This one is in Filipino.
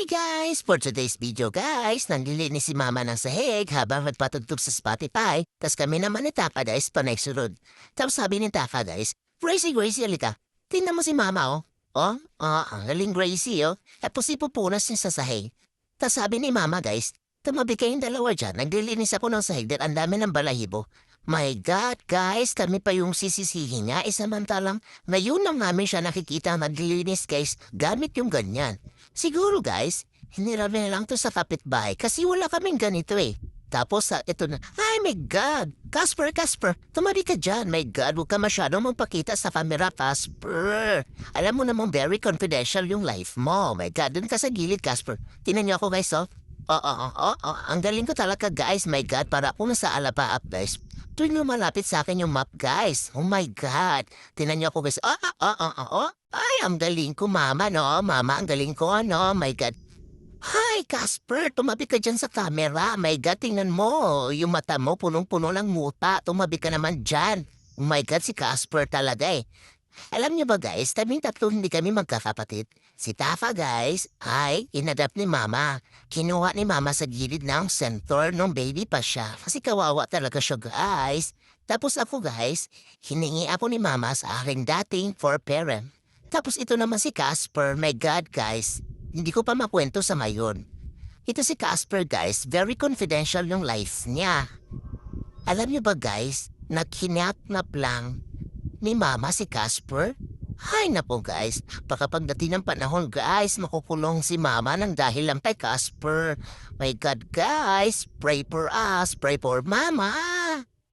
Hi guys! For today's video guys, nanlilinis si mama ng sahig habang nagpatugtog sa Spotify. Tas kami naman ni Tafa guys, panay sunod. Tapos sabi ni Tafa guys, Gracie, alika. Tingnan mo si mama oh. Ang galing Gracie oh. Tapos ipupunas niya sa sahig. Tas sabi ni mama guys, tumabi kayong dalawa dyan, naglilinis ako ng sahig at ang dami ng balahibo. My God, guys, kami pa yung sisisihin niya. Samantalang ngayon lang namin siya nakikita naglilinis guys gamit yung ganyan. Siguro guys, hiniramin lang to sa kapitbahay kasi wala kaming ganito eh. Tapos ito na, ay my God! Casper, tumabi ka dyan. My God, huwag ka masyadong magpakita sa camera, Casper. Alam mo namang very confidential yung life mo. My God, dun ka sa gilid, Casper. Tinan niyo ako guys, oh. Ang galing ko talaga guys, my God, para ako nasa alapaap guys. Tuwing lumalapit sa akin yung map guys. Oh my God. Tinan niyo ako guys. Ay, ang galing ko mama no. Mama, ang galing ko ano. My God. Hi Casper, tumabi ka dyan sa camera. My God, tingnan mo. Yung mata mo punong-puno ng muta. Tumabi ka naman dyan. Oh my God, si Casper talaga eh. Alam niyo ba guys, tabing tatlo hindi kami magkakapatid. Si Tafa guys, ay inadapt ni mama. Kinuha ni mama sa gilid ng center nung baby pa siya. Kasi kawawa talaga siya guys. Tapos ako guys, hiningi ako ni mama sa aking dating parent. Tapos ito naman si Casper, my God guys. Hindi ko pa makwento sa mayon. Ito si Casper guys, very confidential yung life niya. Alam niyo ba guys, naghinap-nap lang ni mama si Casper? Hay na po guys, baka pagdating ng panahon guys, makukulong si mama ng dahil lang kay Casper. My God guys, pray for us, pray for mama.